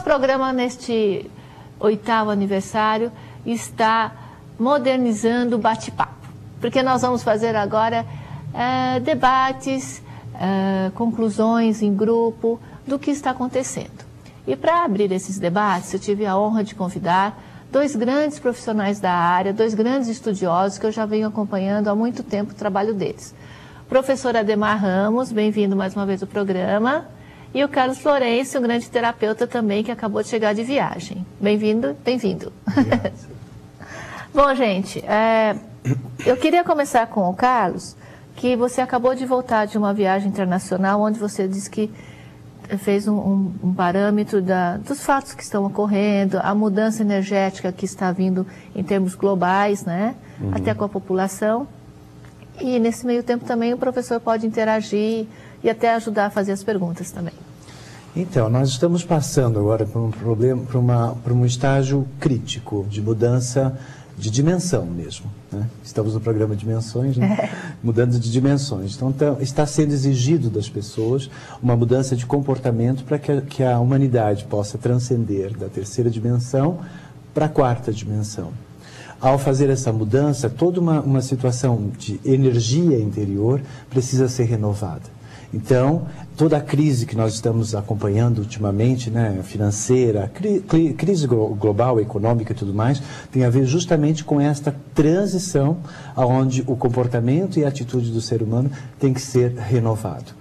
programa, neste 8º aniversário, está modernizando o bate-papo, porque nós vamos fazer agora debates, conclusões em grupo do que está acontecendo. E para abrir esses debates, eu tive a honra de convidar 2 grandes profissionais da área, 2 grandes estudiosos que eu já venho acompanhando há muito tempo o trabalho deles. Professor Ademar Ramos, bem-vindo mais uma vez ao programa. E o Carlos Florencio, um grande terapeuta também, que acabou de chegar de viagem. Bem-vindo, bem-vindo. Bom, gente, eu queria começar com o Carlos, que você acabou de voltar de uma viagem internacional, onde você disse que fez um parâmetro dos fatos que estão ocorrendo, a mudança energética que está vindo em termos globais, né? Até com a população. E nesse meio tempo também o professor pode interagir e até ajudar a fazer as perguntas também. Então, nós estamos passando agora por um problema, por um estágio crítico de mudança de dimensão mesmo, né? Estamos no programa Dimensões, né? Mudando de dimensões. Então, está sendo exigido das pessoas uma mudança de comportamento para que a humanidade possa transcender da 3ª dimensão para a 4ª dimensão. Ao fazer essa mudança, toda uma situação de energia interior precisa ser renovada. Então, toda a crise que nós estamos acompanhando ultimamente, né, financeira, crise global, econômica e tudo mais, tem a ver justamente com esta transição onde o comportamento e a atitude do ser humano tem que ser renovado.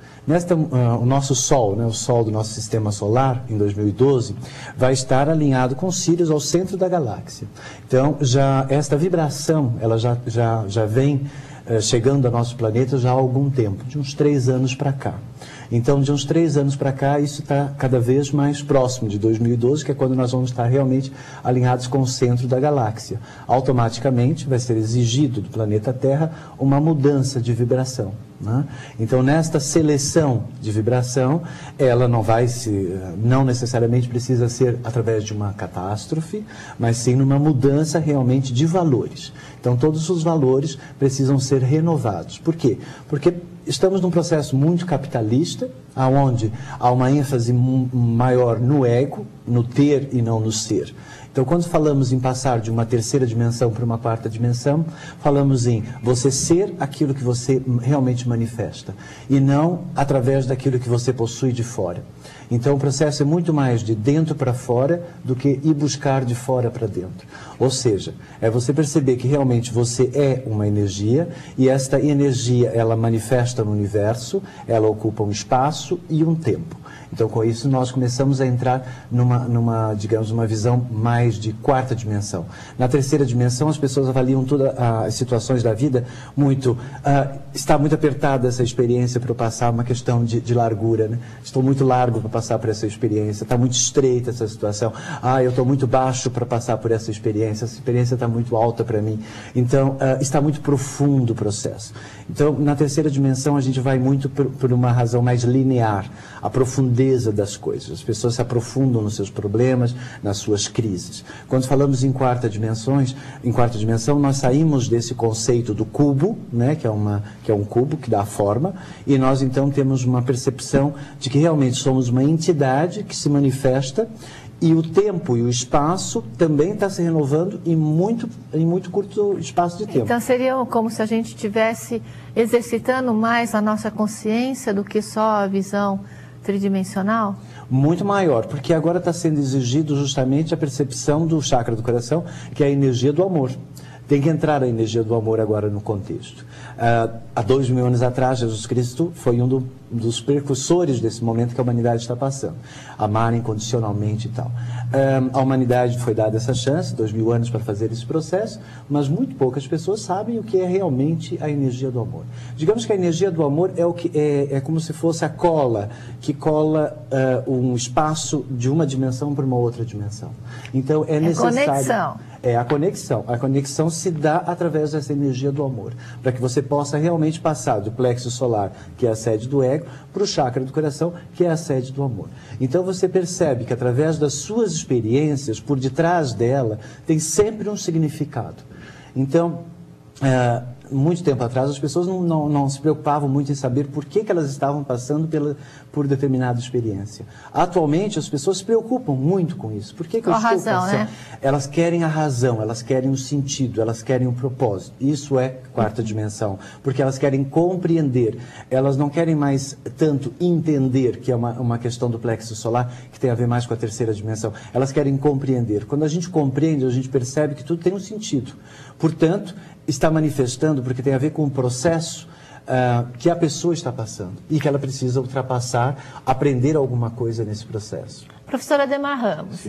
O nosso Sol, né, o Sol do nosso sistema solar, em 2012, vai estar alinhado com Sirius ao centro da galáxia. Então, esta vibração, ela já vem chegando ao nosso planeta já há algum tempo, de uns 3 anos para cá. Então, de uns 3 anos para cá, isso está cada vez mais próximo de 2012, que é quando nós vamos estar realmente alinhados com o centro da galáxia. Automaticamente vai ser exigido do planeta Terra uma mudança de vibração, né? Então, nesta seleção de vibração, ela não necessariamente precisa ser através de uma catástrofe, mas sim numa mudança realmente de valores. Então, todos os valores precisam ser renovados. Por quê? Porque estamos num processo muito capitalista, onde há uma ênfase maior no ego, no ter e não no ser. Então, quando falamos em passar de uma 3ª dimensão para uma 4ª dimensão, falamos em você ser aquilo que você realmente manifesta, e não através daquilo que você possui de fora. Então, o processo é muito mais de dentro para fora do que ir buscar de fora para dentro. Ou seja, é você perceber que realmente você é uma energia, e esta energia, ela manifesta no universo, ela ocupa um espaço e um tempo. Então, com isso, nós começamos a entrar digamos, uma visão mais de 4ª dimensão. Na 3ª dimensão, as pessoas avaliam todas as situações da vida muito... está muito apertada essa experiência para eu passar, uma questão de largura, né? Estou muito largo para passar por essa experiência, está muito estreita essa situação. Eu estou muito baixo para passar por essa experiência está muito alta para mim. Então, está muito profundo o processo. Então, na 3ª dimensão, a gente vai muito por uma razão mais linear, a profundeza das coisas. As pessoas se aprofundam nos seus problemas, nas suas crises. Quando falamos em 4ª dimensão, nós saímos desse conceito do cubo, né, que é um cubo que dá forma, e nós então temos uma percepção de que realmente somos uma entidade que se manifesta, e o tempo e o espaço também está se renovando em muito curto espaço de tempo. Então seria como se a gente estivesse exercitando mais a nossa consciência do que só a visão tridimensional? Muito maior, porque agora está sendo exigido justamente a percepção do chakra do coração, que é a energia do amor. Tem que entrar a energia do amor agora no contexto. Há 2000 anos atrás, Jesus Cristo foi um dos precursores desse momento que a humanidade está passando. Amar incondicionalmente e tal. A humanidade foi dada essa chance, 2000 anos para fazer esse processo, mas muito poucas pessoas sabem o que é realmente a energia do amor. Digamos que a energia do amor é como se fosse a cola, que cola um espaço de uma dimensão para uma outra dimensão. Então é necessário... conexão. É a conexão. A conexão se dá através dessa energia do amor, para que você possa realmente passar do plexo solar, que é a sede do ego, para o chakra do coração, que é a sede do amor. Então você percebe que através das suas experiências, por detrás dela, tem sempre um significado. Então, muito tempo atrás, as pessoas não se preocupavam muito em saber por que elas estavam passando por determinada experiência. Atualmente, as pessoas se preocupam muito com isso. Por que eu estou passando? Né? Elas querem a razão, elas querem o sentido, elas querem o propósito. Isso é quarta dimensão, porque elas querem compreender. Elas não querem mais tanto entender, que é uma questão do plexo solar, que tem a ver mais com a terceira dimensão. Elas querem compreender. Quando a gente compreende, a gente percebe que tudo tem um sentido. Portanto, está manifestando porque tem a ver com um processo que a pessoa está passando e que ela precisa ultrapassar, aprender alguma coisa nesse processo. Professora Ademar Ramos,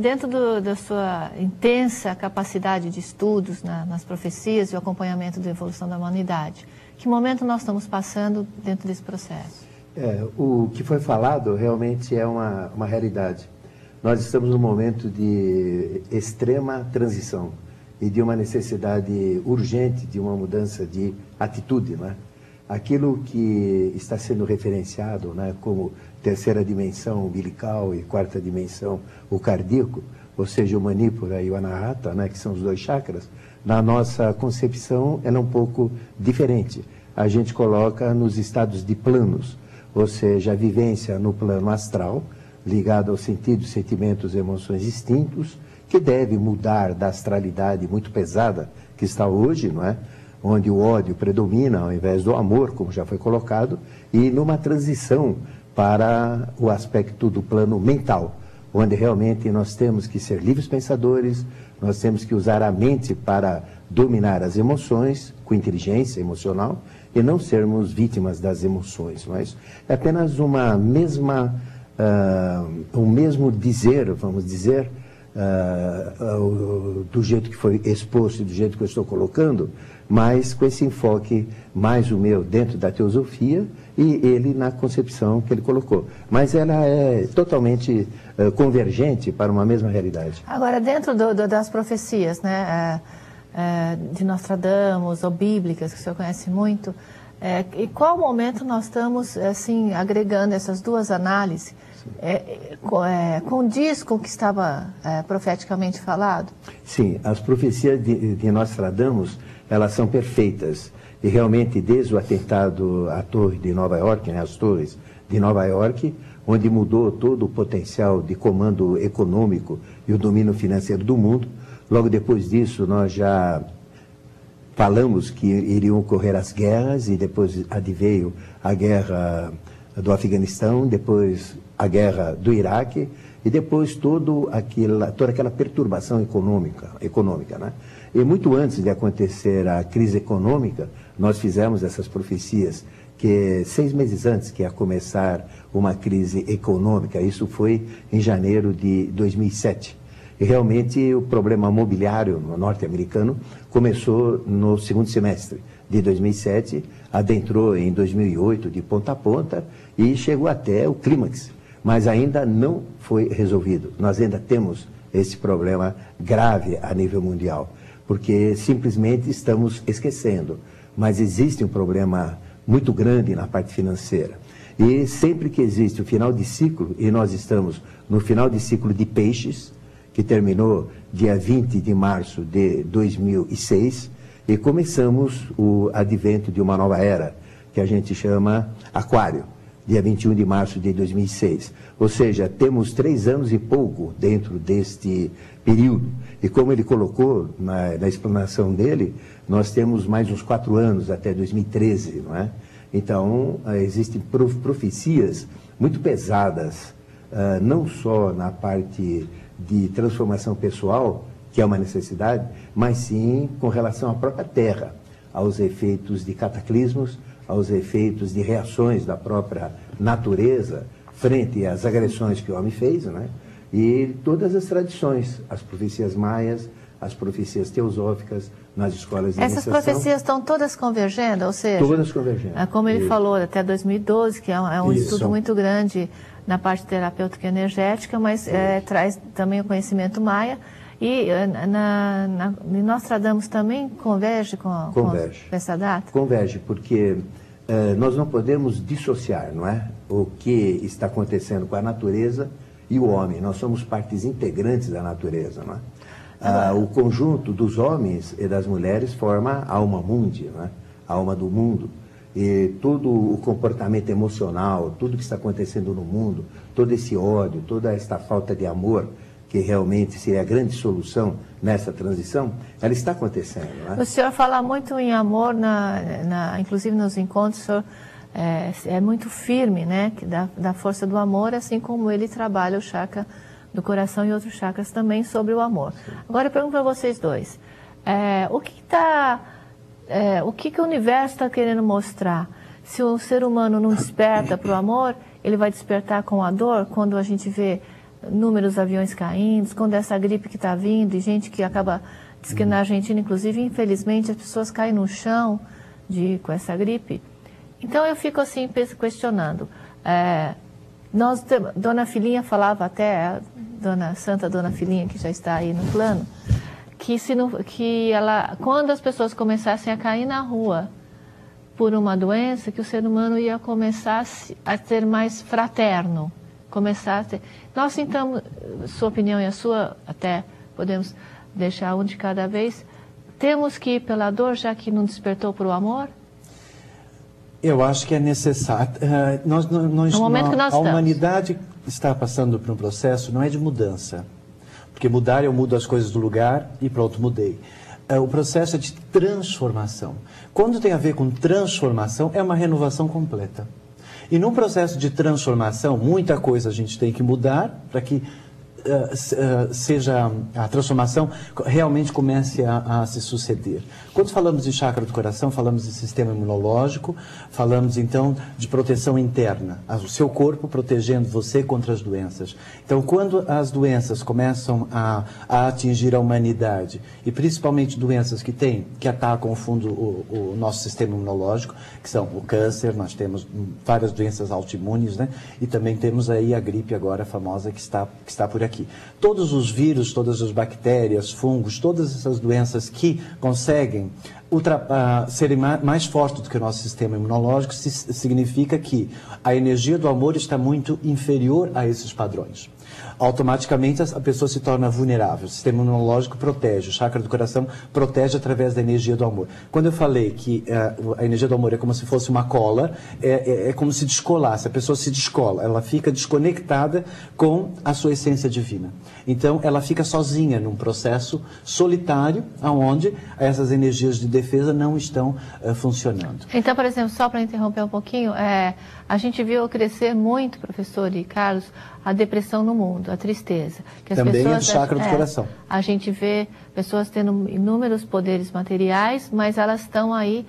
dentro da sua intensa capacidade de estudos nas profecias e o acompanhamento da evolução da humanidade, que momento nós estamos passando dentro desse processo? O que foi falado realmente é uma realidade. Nós estamos num momento de extrema transição e de uma necessidade urgente de uma mudança de atitude, né? Aquilo que está sendo referenciado, né, como terceira dimensão umbilical e quarta dimensão o cardíaco, ou seja, o Manipura e o Anahata, né, que são os 2 chakras, na nossa concepção ela é um pouco diferente. A gente coloca nos estados de planos, ou seja, a vivência no plano astral, ligada aos sentidos, sentimentos e emoções distintos, que deve mudar da astralidade muito pesada que está hoje, não é? Onde o ódio predomina ao invés do amor, como já foi colocado, e numa transição para o aspecto do plano mental, onde realmente nós temos que ser livres pensadores, nós temos que usar a mente para dominar as emoções com inteligência emocional e não sermos vítimas das emoções. Mas é apenas um mesmo dizer, vamos dizer, do jeito que foi exposto e do jeito que eu estou colocando, mas com esse enfoque mais o meu dentro da teosofia e ele na concepção que ele colocou. Mas ela é totalmente convergente para uma mesma realidade. Agora, dentro das profecias, né, de Nostradamus ou bíblicas, que o senhor conhece muito, em qual momento nós estamos assim, agregando essas duas análises? Condiz com o que estava profeticamente falado? Sim, as profecias de Nostradamus, elas são perfeitas. E realmente, desde o atentado à Torre de Nova York, né, as torres de Nova York, onde mudou todo o potencial de comando econômico e o domínio financeiro do mundo, logo depois disso nós já falamos que iriam ocorrer as guerras e depois adveio a guerra do Afeganistão, depois a guerra do Iraque e depois toda aquela perturbação econômica, né? E muito antes de acontecer a crise econômica, nós fizemos essas profecias que 6 meses antes que ia começar uma crise econômica, isso foi em janeiro de 2007. E realmente o problema mobiliário norte-americano começou no segundo semestre de 2007, adentrou em 2008 de ponta a ponta e chegou até o clímax. Mas ainda não foi resolvido. Nós ainda temos esse problema grave a nível mundial, porque simplesmente estamos esquecendo. Mas existe um problema muito grande na parte financeira. E sempre que existe o final de ciclo, e nós estamos no final de ciclo de peixes, que terminou dia 20 de março de 2006, e começamos o advento de uma nova era, que a gente chama Aquário, dia 21 de março de 2006. Ou seja, temos 3 anos e pouco dentro deste período. E como ele colocou na explanação dele, nós temos mais uns 4 anos até 2013, não é? Então, existem profecias muito pesadas, não só na parte de transformação pessoal, que é uma necessidade, mas sim com relação à própria Terra, aos efeitos de cataclismos, aos efeitos de reações da própria natureza frente às agressões que o homem fez, né? E todas as tradições, as profecias maias, as profecias teosóficas nas escolas de iniciação. Essas profecias estão todas convergendo, ou seja... Todas convergendo. Como ele falou, até 2012, que é um estudo muito grande na parte terapêutica e energética, mas traz também o conhecimento maia. E em Nostradamus também converge com essa data? Converge, porque nós não podemos dissociar, não é? O que está acontecendo com a natureza e o homem. Nós somos partes integrantes da natureza, não é? O conjunto dos homens e das mulheres forma a alma mundi, né? A alma do mundo. E todo o comportamento emocional, tudo que está acontecendo no mundo, todo esse ódio, toda esta falta de amor, que realmente seria a grande solução nessa transição, ela está acontecendo. Né? O senhor fala muito em amor, inclusive nos encontros, o senhor é muito firme, né, da força do amor, assim como ele trabalha o chakra do coração e outros chakras também sobre o amor. Sim. Agora eu pergunto para vocês dois, o que o universo está querendo mostrar? Se o ser humano não desperta para o amor, ele vai despertar com a dor, quando a gente vê inúmeros aviões caindo, quando essa gripe que está vindo, e gente que acaba, diz que na Argentina, inclusive, infelizmente, as pessoas caem no chão com essa gripe. Então eu fico assim questionando. Dona Filhinha falava até, Santa Dona Filhinha, que já está aí no plano, que quando as pessoas começassem a cair na rua por uma doença, que o ser humano ia começar a ser mais fraterno. Nós então, sua opinião e a sua, até podemos deixar um de cada vez, temos que ir pela dor, já que não despertou para o amor? Eu acho que é necessário. A humanidade está passando por um processo, não é de mudança. Porque mudar, eu mudo as coisas do lugar e pronto, mudei. O processo é de transformação. Quando tem a ver com transformação, é uma renovação completa. E num processo de transformação, muita coisa a gente tem que mudar para que seja a transformação realmente comece a se suceder. Quando falamos de chakra do coração, falamos de sistema imunológico, falamos então de proteção interna, o seu corpo protegendo você contra as doenças. Então, quando as doenças começam a atingir a humanidade, e principalmente doenças que atacam o nosso sistema imunológico, que são o câncer, nós temos várias doenças autoimunes, né? E também temos aí a gripe agora famosa que está por aqui. Todos os vírus, todas as bactérias, fungos, todas essas doenças que conseguem serem mais fortes do que o nosso sistema imunológico, significa que a energia do amor está muito inferior a esses padrões. Automaticamente a pessoa se torna vulnerável, o sistema imunológico protege, o chakra do coração protege através da energia do amor. Quando eu falei que a energia do amor é como se fosse uma cola, é como se descolasse, a pessoa se descola, ela fica desconectada com a sua essência divina. Então ela fica sozinha num processo solitário, onde essas energias de defesa não estão funcionando. Então, por exemplo, só para interromper um pouquinho, a gente viu crescer muito, professor e Carlos, a depressão no mundo, a tristeza. Que as também pessoas, é do chakra do coração. A gente vê pessoas tendo inúmeros poderes materiais, mas elas estão aí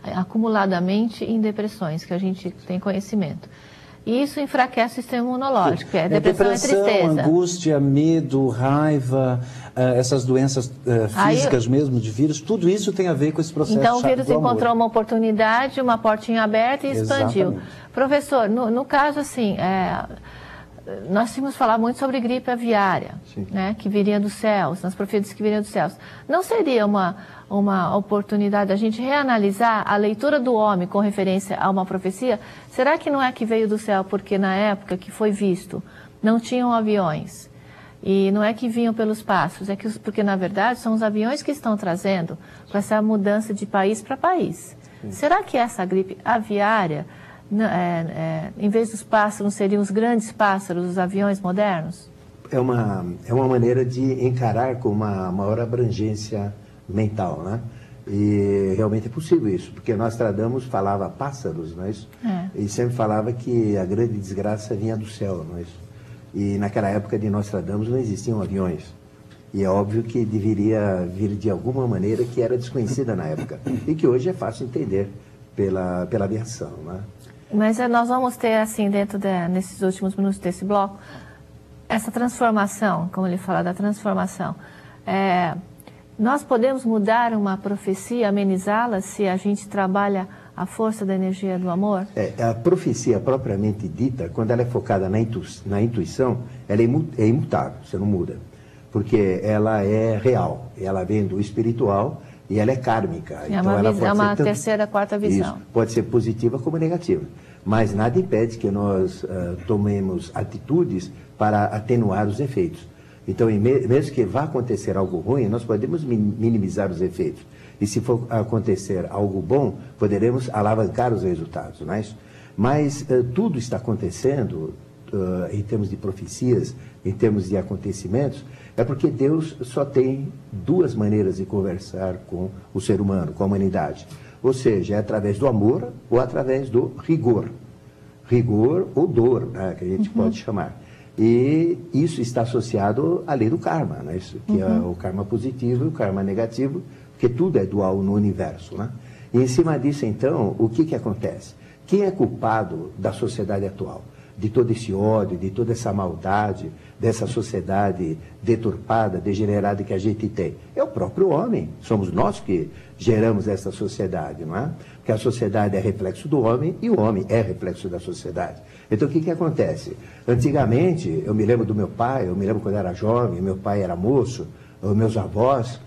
acumuladamente em depressões, que a gente tem conhecimento. E isso enfraquece o sistema imunológico, depressão é tristeza. Angústia, medo, raiva, essas doenças físicas mesmo, de vírus, tudo isso tem a ver com esse processo. Então o vírus encontrou uma oportunidade, uma portinha aberta e expandiu. Exatamente. Professor, no caso assim, nós tínhamos falar muito sobre gripe aviária, né, que viria dos céus, nas profecias que viriam dos céus. Não seria uma oportunidade a gente reanalisar a leitura do homem com referência a uma profecia? Será que não é que veio do céu porque na época que foi visto não tinham aviões? E não é que vinham pelos passos, porque na verdade são os aviões que estão trazendo com essa mudança de país para país. Será que essa gripe aviária, em vez dos pássaros, seriam os grandes pássaros, os aviões modernos? É uma maneira de encarar com uma maior abrangência mental, né? E realmente é possível isso, porque Nostradamus falava pássaros, não é isso? E sempre falava que a grande desgraça vinha do céu, não é isso? E naquela época de Nostradamus não existiam aviões. E é óbvio que deveria vir de alguma maneira que era desconhecida na época. E que hoje é fácil entender pela aviação, né? Mas nós vamos ter, assim, nesses últimos minutos desse bloco, essa transformação, como ele fala da transformação. Nós podemos mudar uma profecia, amenizá-la, se a gente trabalha a força da energia do amor? A profecia propriamente dita, quando ela é focada na intuição, ela é imutável, você não muda. Porque ela é real, ela vem do espiritual e ela é kármica. Então ela pode uma terceira, quarta visão. Isso, pode ser positiva como negativa. Mas nada impede que nós tomemos atitudes para atenuar os efeitos. Então, mesmo que vá acontecer algo ruim, nós podemos minimizar os efeitos. E se for acontecer algo bom, poderemos alavancar os resultados, não é isso? Mas tudo está acontecendo, em termos de profecias, em termos de acontecimentos, é porque Deus só tem duas maneiras de conversar com o ser humano, com a humanidade. Ou seja, é através do amor ou através do rigor. Rigor ou dor, né, que a gente pode chamar. E isso está associado à lei do karma, né, isso, que é o karma positivo e o karma negativo, porque tudo é dual no universo. Né? E em cima disso, então, o que acontece? Quem é culpado da sociedade atual? De todo esse ódio, de toda essa maldade, dessa sociedade deturpada, degenerada que a gente tem? É o próprio homem. Somos nós que geramos essa sociedade, não é? Porque a sociedade é reflexo do homem e o homem é reflexo da sociedade. Então, o que acontece? Antigamente, eu me lembro do meu pai, eu me lembro quando eu era jovem, meu pai era moço, meus avós,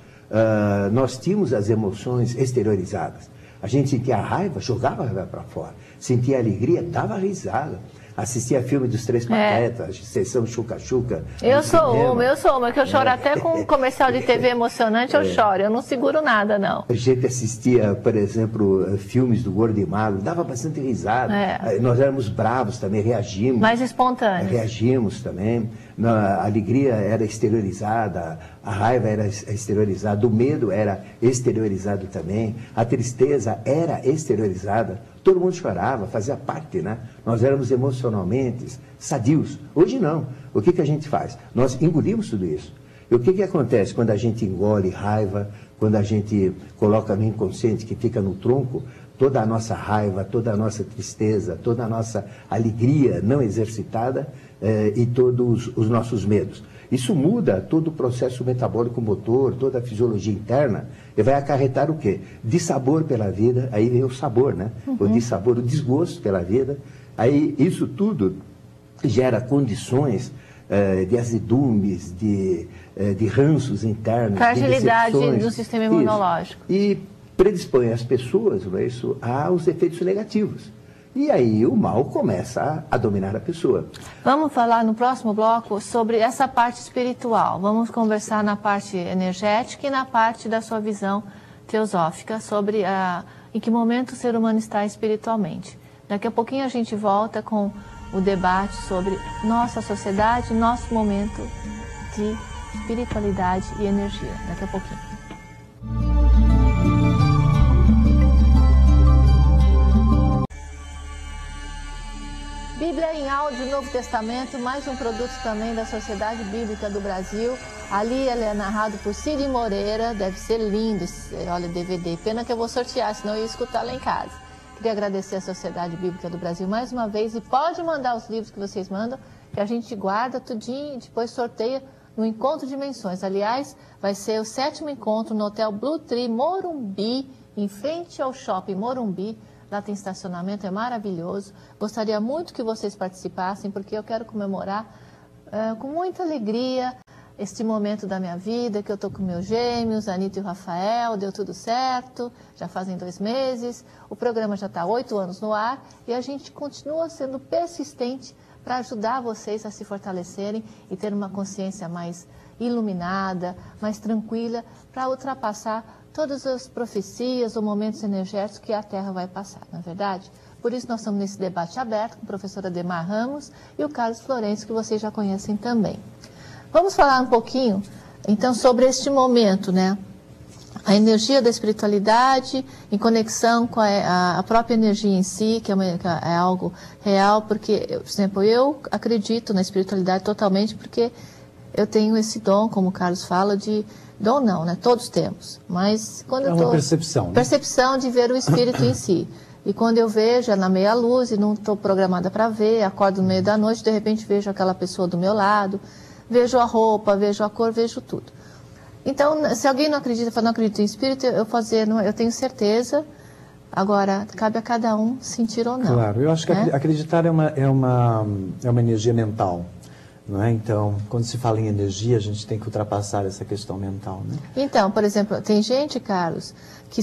nós tínhamos as emoções exteriorizadas. A gente sentia raiva, jogava a raiva para fora. Sentia alegria, dava risada. Assistia filme dos Três Patetas, Sessão Chuca-Chuca. Eu sou uma, que eu choro até com um comercial de TV emocionante, eu choro, eu não seguro nada, não. A gente assistia, por exemplo, filmes do Gordo e Magro, dava bastante risada. Nós éramos bravos também, reagimos. Mais espontâneos. Reagimos também. A alegria era exteriorizada, a raiva era exteriorizada, o medo era exteriorizado também, a tristeza era exteriorizada. Todo mundo chorava, fazia parte, né? Nós éramos emocionalmente sadios. Hoje não. O que a gente faz? Nós engolimos tudo isso. E o que acontece quando a gente engole raiva, quando a gente coloca no inconsciente que fica no tronco, toda a nossa raiva, toda a nossa tristeza, toda a nossa alegria não exercitada e todos os nossos medos. Isso muda todo o processo metabólico motor, toda a fisiologia interna, e vai acarretar o quê? Dissabor pela vida, aí vem o sabor, né? O dissabor, o desgosto pela vida. Aí isso tudo gera condições de azedumes, de ranços internos, fragilidade do sistema imunológico. Isso. E predispõe as pessoas, não é isso, aos efeitos negativos. E aí o mal começa a dominar a pessoa. Vamos falar no próximo bloco sobre essa parte espiritual. Vamos conversar na parte energética e na parte da sua visão teosófica sobre em que momento o ser humano está espiritualmente. Daqui a pouquinho a gente volta com o debate sobre nossa sociedade, nosso momento de espiritualidade e energia. Daqui a pouquinho. Bíblia em áudio, Novo Testamento, mais um produto também da Sociedade Bíblica do Brasil. Ali ele é narrado por Cid Moreira, deve ser lindo esse, olha, DVD. Pena que eu vou sortear, senão eu ia escutar lá em casa. Queria agradecer a Sociedade Bíblica do Brasil mais uma vez e pode mandar os livros que vocês mandam, que a gente guarda tudinho e depois sorteia no Encontro de Dimensões. Aliás, vai ser o 7º encontro no Hotel Blue Tree Morumbi, em frente ao Shopping Morumbi. Lá tem estacionamento, é maravilhoso. Gostaria muito que vocês participassem, porque eu quero comemorar com muita alegria este momento da minha vida, que eu estou com meus gêmeos, a Anitta e o Rafael, deu tudo certo, já fazem 2 meses, o programa já está 8 anos no ar e a gente continua sendo persistente para ajudar vocês a se fortalecerem e ter uma consciência mais iluminada, mais tranquila, para ultrapassar todas as profecias ou momentos energéticos que a Terra vai passar, não é verdade? Por isso nós estamos nesse debate aberto com o professor Ademar Ramos e o Carlos Florencio, que vocês já conhecem também. Vamos falar um pouquinho, então, sobre este momento, né? A energia da espiritualidade em conexão com a própria energia em si, que é algo real, porque, por exemplo, eu acredito na espiritualidade totalmente porque eu tenho esse dom, como o Carlos fala, de... Dom não, né? Todos temos. Mas quando eu uma percepção. Né? Percepção de ver o espírito em si. E quando eu vejo, é na meia luz e não estou programada para ver, acordo no meio da noite, de repente vejo aquela pessoa do meu lado, vejo a roupa, vejo a cor, vejo tudo. Então, se alguém não acredita, fala, não acredito em espírito, eu tenho certeza. Agora, cabe a cada um sentir ou não. Claro, eu acho que acreditar é uma energia mental. Não é? Então, quando se fala em energia, a gente tem que ultrapassar essa questão mental. Né? Então, por exemplo, tem gente, Carlos, que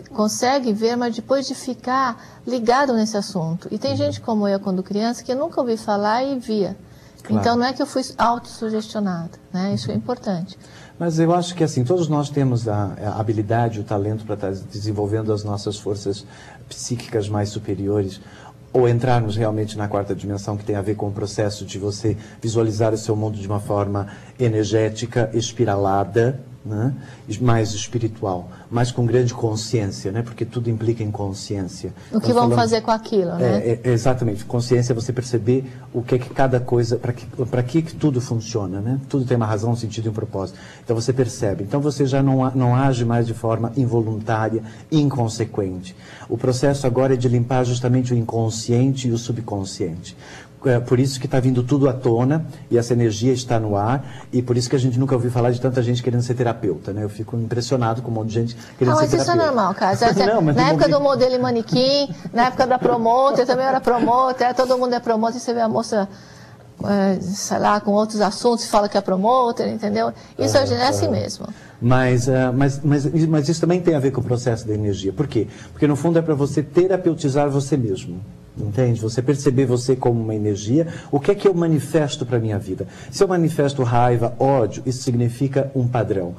consegue ver, mas depois de ficar ligado nesse assunto. E tem gente como eu, quando criança, que nunca ouvi falar e via. Claro. Então não é que eu fui autossugestionada, né? Isso é importante. Mas eu acho que assim, todos nós temos a habilidade, o talento para estar desenvolvendo as nossas forças psíquicas mais superiores, ou entrarmos realmente na quarta dimensão, que tem a ver com o processo de você visualizar o seu mundo de uma forma energética, espiralada, né? Mais espiritual, mas com grande consciência, né? Porque tudo implica em consciência. O que vamos fazer com aquilo, né? Exatamente. Consciência é você perceber o que é que cada coisa, para que tudo funciona, né? Tudo tem uma razão, um sentido e um propósito. Então você percebe. Então você já não age mais de forma involuntária, inconsequente. O processo agora é de limpar justamente o inconsciente e o subconsciente. Por isso que está vindo tudo à tona e essa energia está no ar, e por isso que a gente nunca ouviu falar de tanta gente querendo ser terapeuta, né? Eu fico impressionado com um monte de gente querendo ser terapeuta. Mas isso é normal, cara. Na época do modelo e manequim, na época da promoter, eu também era promoter, todo mundo é promoter, você vê a moça, sei lá, com outros assuntos, fala que é promoter, entendeu? Isso é assim mesmo. Mas isso também tem a ver com o processo da energia. Por quê? Porque no fundo é para você terapeutizar você mesmo. Entende? Você perceber você como uma energia. O que é que eu manifesto para a minha vida? Se eu manifesto raiva, ódio, isso significa um padrão.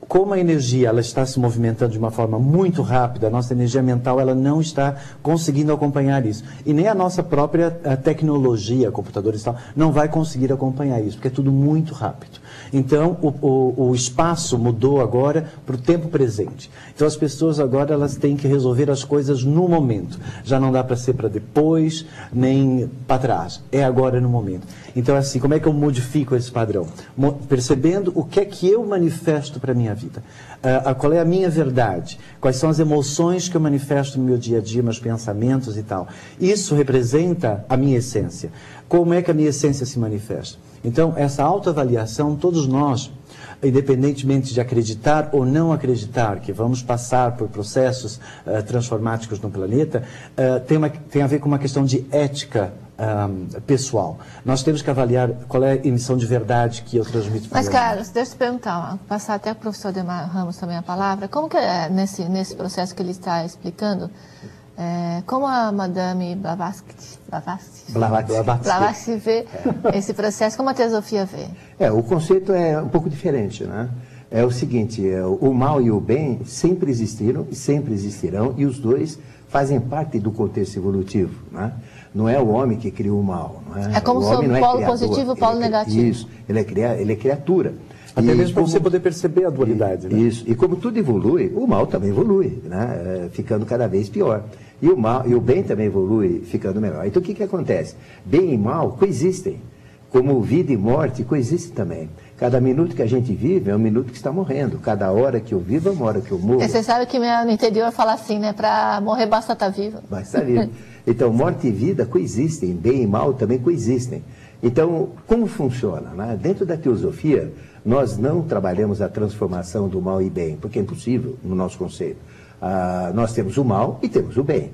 Como a energia ela está se movimentando de uma forma muito rápida, a nossa energia mental ela não está conseguindo acompanhar isso. E nem a nossa própria tecnologia, computadores e tal, não vai conseguir acompanhar isso, porque é tudo muito rápido. Então, o espaço mudou agora para o tempo presente. Então, as pessoas agora elas têm que resolver as coisas no momento. Já não dá para ser para depois, nem para trás. É agora no momento. Então, assim, como é que eu modifico esse padrão? Percebendo o que é que eu manifesto para a minha vida. Qual é a minha verdade? Quais são as emoções que eu manifesto no meu dia a dia, meus pensamentos e tal. Isso representa a minha essência. Como é que a minha essência se manifesta? Então, essa autoavaliação, todos nós, independentemente de acreditar ou não acreditar que vamos passar por processos transformáticos no planeta, tem a ver com uma questão de ética pessoal. Nós temos que avaliar qual é a emissão de verdade que eu transmito para o mundo. Mas, Carlos, deixa eu te perguntar, passar até para o professor Demar Ramos também a palavra, como que é nesse processo que ele está explicando, como a Madame Blavatsky vê esse processo, como a teosofia vê? O conceito é um pouco diferente, né? É o seguinte, o mal e o bem sempre existiram e sempre existirão, e os dois fazem parte do contexto evolutivo, né? Não é o homem que criou o mal, não é? É como se o polo positivo e o polo negativo. Isso, ele é criatura. Até mesmo para você poder perceber a dualidade, né? Isso, e como tudo evolui, o mal também evolui, né? Ficando cada vez pior. E o bem também evolui, ficando melhor. Então o que acontece? Bem e mal coexistem, como vida e morte coexistem também. Cada minuto que a gente vive é um minuto que está morrendo. Cada hora que eu vivo é uma hora que eu morro. Você sabe que no interior fala assim, né? Para morrer basta estar vivo. Basta estar vivo. Então, morte e vida coexistem, bem e mal também coexistem. Então, como funciona, né? Dentro da teosofia, nós não trabalhamos a transformação do mal e bem, porque é impossível no nosso conceito. Nós temos o mal e temos o bem.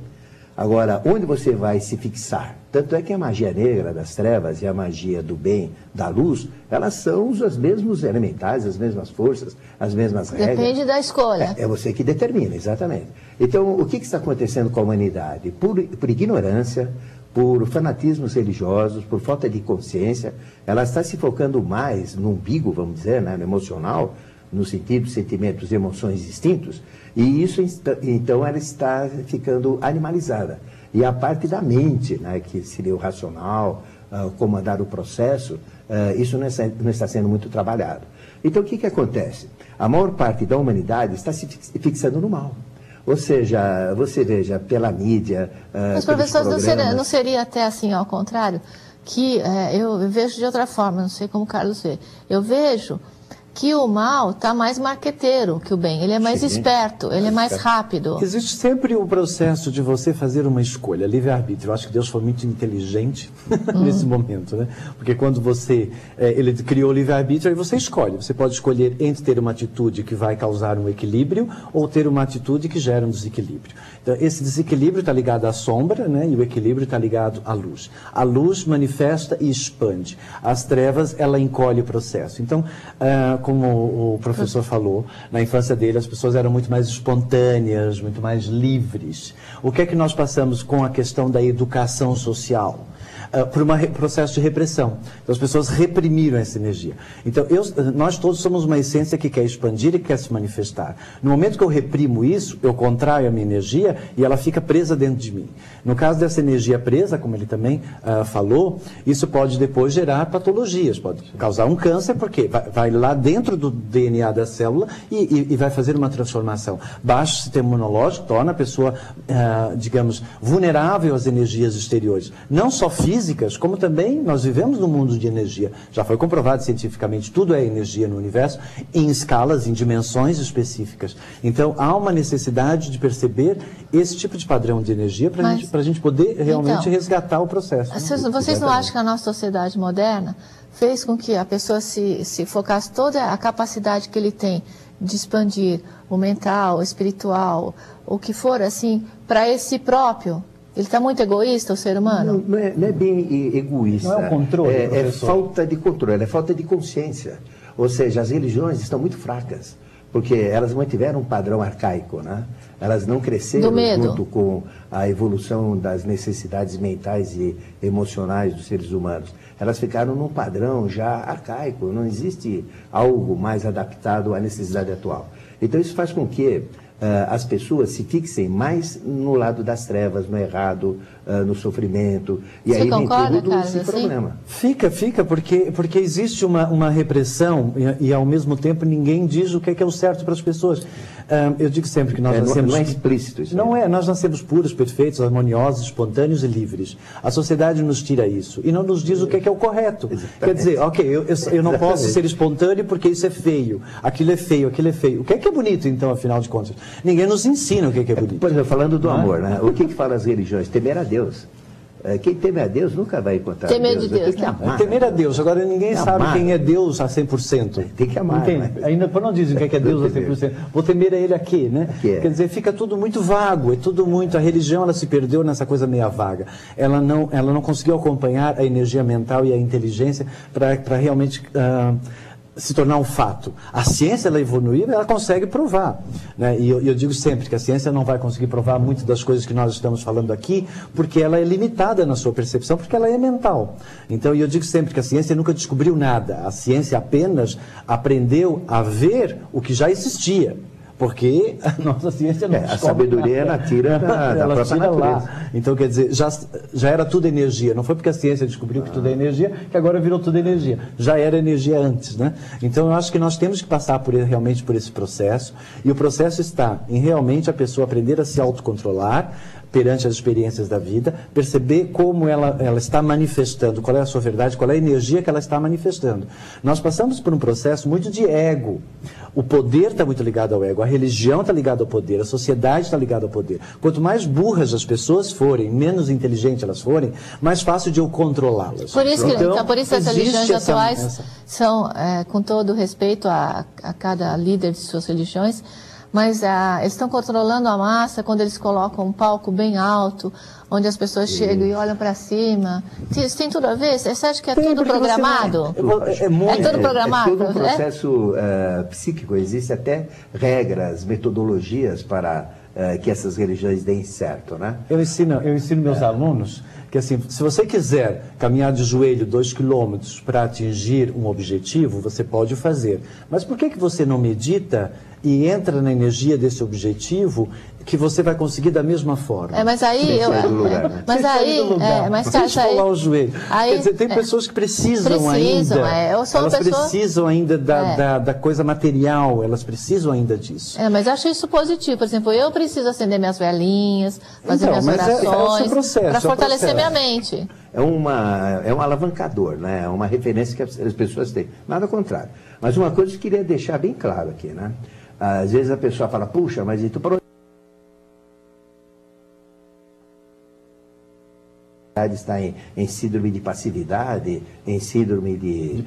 Agora, onde você vai se fixar? Tanto é que a magia negra das trevas e a magia do bem, da luz, elas são os mesmos elementais, as mesmas forças, as mesmas regras. Depende da escolha. É você que determina, exatamente. Então, o que está acontecendo com a humanidade? Por ignorância, por fanatismos religiosos, por falta de consciência, ela está se focando mais no umbigo, vamos dizer, né, no emocional, no sentido de sentimentos e emoções distintos, e isso, então, ela está ficando animalizada. E a parte da mente, né, que seria o racional, comandar o processo, isso não está sendo muito trabalhado. Então, o que acontece? A maior parte da humanidade está se fixando no mal. Ou seja, você veja, pela mídia... Mas, professor, não seria até assim, ao contrário, que eu vejo de outra forma, não sei como o Carlos vê. Eu vejo que o mal está mais marqueteiro que o bem. Ele é mais esperto, ele é mais rápido. Existe sempre o processo de você fazer uma escolha, livre-arbítrio. Eu acho que Deus foi muito inteligente nesse momento, né? Porque quando ele criou o livre-arbítrio, aí você escolhe. Você pode escolher entre ter uma atitude que vai causar um equilíbrio ou ter uma atitude que gera um desequilíbrio. Então, esse desequilíbrio está ligado à sombra, né? E o equilíbrio está ligado à luz. A luz manifesta e expande. As trevas, ela encolhe o processo. Então, como o professor falou, na infância dele as pessoas eram muito mais espontâneas, muito mais livres. O que é que nós passamos com a questão da educação social? por um processo de repressão. Então as pessoas reprimiram essa energia. Então nós todos somos uma essência que quer expandir e quer se manifestar. No momento que eu reprimo isso, eu contraio a minha energia e ela fica presa dentro de mim. No caso dessa energia presa, como ele também falou, isso pode depois gerar patologias, pode causar um câncer, porque vai lá dentro do DNA da célula e vai fazer uma transformação. Baixa o sistema imunológico, torna a pessoa, digamos, vulnerável às energias exteriores. Não só físicas, como também nós vivemos num mundo de energia. Já foi comprovado cientificamente, tudo é energia no universo, em escalas, em dimensões específicas. Então, há uma necessidade de perceber esse tipo de padrão de energia para a gente poder realmente resgatar o processo. Vocês não acham que a nossa sociedade moderna fez com que a pessoa se focasse toda a capacidade que ele tem de expandir o mental, o espiritual, o que for, assim, para esse próprio? Ele está muito egoísta, o ser humano? Não é bem egoísta. Não é o controle, é falta de controle, é falta de consciência. Ou seja, as religiões estão muito fracas, porque elas mantiveram um padrão arcaico, né? Elas não cresceram junto com a evolução das necessidades mentais e emocionais dos seres humanos. Elas ficaram num padrão já arcaico, não existe algo mais adaptado à necessidade atual. Então isso faz com que as pessoas se fixem mais no lado das trevas, no errado, no sofrimento. E você aí concorda, vem todo Carlos, esse problema. Fica, porque existe uma repressão e ao mesmo tempo ninguém diz o que é o certo para as pessoas. Eu digo sempre que nós nascemos... Não é explícito isso. Não é, nós nascemos puros, perfeitos, harmoniosos, espontâneos e livres. A sociedade nos tira isso e não nos diz o que é o correto. Exatamente. Quer dizer, ok, eu não posso ser espontâneo porque isso é feio, aquilo é feio, aquilo é feio. O que é bonito, então, afinal de contas? Ninguém nos ensina o que é bonito. Por exemplo, falando do amor, né? O que fala as religiões? Temer a Deus. Quem teme a Deus nunca vai encontrar Temer de Deus, tem que amar, temer a Deus. Agora, ninguém sabe quem é Deus a 100%. Tem que amar. Né? Ainda não dizem o que é Deus a 100%. Vou temer a Ele aqui, né? Quer dizer, fica tudo muito vago, é tudo muito... A religião, ela se perdeu nessa coisa meia vaga. Ela não conseguiu acompanhar a energia mental e a inteligência para realmente... se tornar um fato. A ciência, ela evoluiu, ela consegue provar. Né? E eu digo sempre que a ciência não vai conseguir provar muitas das coisas que nós estamos falando aqui, porque ela é limitada na sua percepção, porque ela é mental. Então, eu digo sempre que a ciência nunca descobriu nada. A ciência apenas aprendeu a ver o que já existia. Porque a nossa ciência não a sabedoria ela tira da própria natureza. Lá. Então, quer dizer, já era tudo energia. Não foi porque a ciência descobriu que tudo é energia, que agora virou tudo energia. Já era energia antes, né? Então, eu acho que nós temos que passar realmente por esse processo. E o processo está em realmente a pessoa aprender a se autocontrolar perante as experiências da vida, perceber como ela está manifestando, qual é a sua verdade, qual é a energia que ela está manifestando. Nós passamos por um processo muito de ego. O poder está muito ligado ao ego, a religião está ligada ao poder, a sociedade está ligada ao poder. Quanto mais burras as pessoas forem, menos inteligentes elas forem, mais fácil de eu controlá-las. Por isso, por isso as religiões atuais são, com todo respeito a cada líder de suas religiões, mas eles estão controlando a massa quando eles colocam um palco bem alto, onde as pessoas chegam e olham para cima. Isso tem tudo a ver? Você acha que é tudo programado? É tudo programado? É todo um processo psíquico. Existem até regras, metodologias para que essas religiões deem certo, né? Eu ensino meus alunos que, assim, se você quiser caminhar de joelho 2 quilômetros para atingir um objetivo, você pode fazer. Mas por que você não medita e entra na energia desse objetivo que você vai conseguir da mesma forma? Mas aí esfolar o joelho. Quer dizer, tem pessoas que precisam ainda. Precisam ainda da coisa material, elas precisam ainda disso. Mas eu acho isso positivo. Por exemplo, eu preciso acender minhas velhinhas, fazer minhas orações para fortalecer minha mente. É um alavancador, né? É uma referência que as pessoas têm. Nada contrário. Mas uma coisa que eu queria deixar bem claro aqui, né? Às vezes a pessoa fala, puxa, mas então para está em síndrome de passividade, em síndrome de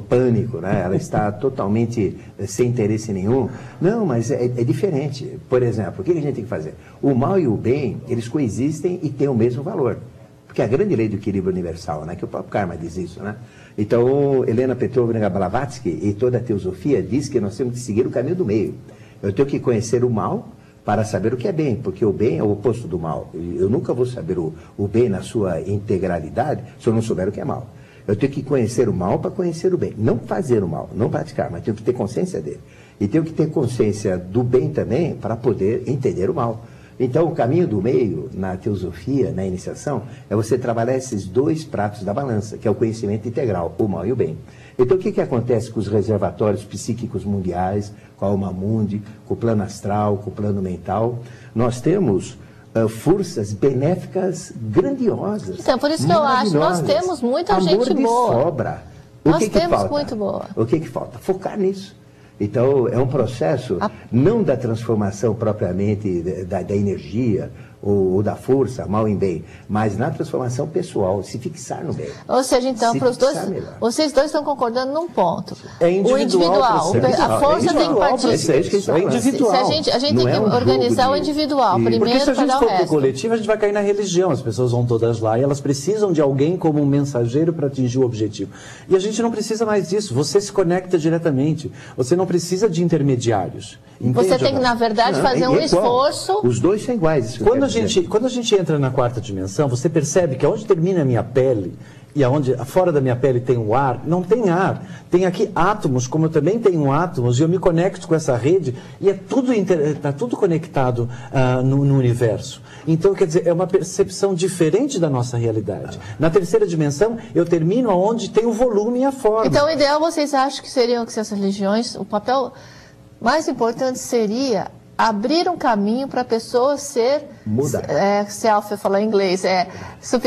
pânico, né? Ela está totalmente sem interesse nenhum. Não, mas é diferente. Por exemplo, o que a gente tem que fazer? O mal e o bem, eles coexistem e têm o mesmo valor. Porque é a grande lei do equilíbrio universal, né? Que o próprio Karma diz isso, né? Então, Helena Petrovna Blavatsky e toda a teosofia diz que nós temos que seguir o caminho do meio. Eu tenho que conhecer o mal para saber o que é bem, porque o bem é o oposto do mal. Eu nunca vou saber o bem na sua integralidade se eu não souber o que é mal. Eu tenho que conhecer o mal para conhecer o bem. Não fazer o mal, não praticar, mas tenho que ter consciência dele. E tenho que ter consciência do bem também para poder entender o mal. Então, o caminho do meio, na teosofia, na iniciação, é você trabalhar esses dois pratos da balança, que é o conhecimento integral, o mal e o bem. Então, o que acontece com os reservatórios psíquicos mundiais, com a Alma Mundi, com o plano astral, com o plano mental? Nós temos forças benéficas grandiosas. Então, por isso que eu acho, nós temos muita gente boa. Amor de sobra. Nós temos muito boa. O que falta? Focar nisso. Então, é um processo não da transformação propriamente da energia ou da força, mal em bem, mas na transformação pessoal, se fixar no bem. Ou seja, então, para os dois, vocês dois estão concordando num ponto. É individual. A força tem que partir. É individual. A gente tem que organizar o individual primeiro. Porque se a gente for para o coletivo, a gente vai cair na religião. As pessoas vão todas lá e elas precisam de alguém como um mensageiro para atingir o objetivo. E a gente não precisa mais disso. Você se conecta diretamente. Você não precisa de intermediários. Entende? Você tem que, na verdade, fazer um esforço. Os dois são iguais. Quando a gente entra na quarta dimensão, você percebe que onde termina a minha pele e aonde fora da minha pele tem o ar, não tem ar. Tem aqui átomos, como eu também tenho átomos, e eu me conecto com essa rede e está tudo conectado no universo. Então, quer dizer, é uma percepção diferente da nossa realidade. Na terceira dimensão, eu termino aonde tem o volume e a forma. Então, o ideal, vocês acham que seriam que essas religiões, o papel mais importante seria abrir um caminho para a pessoa ser self, eu falo em inglês,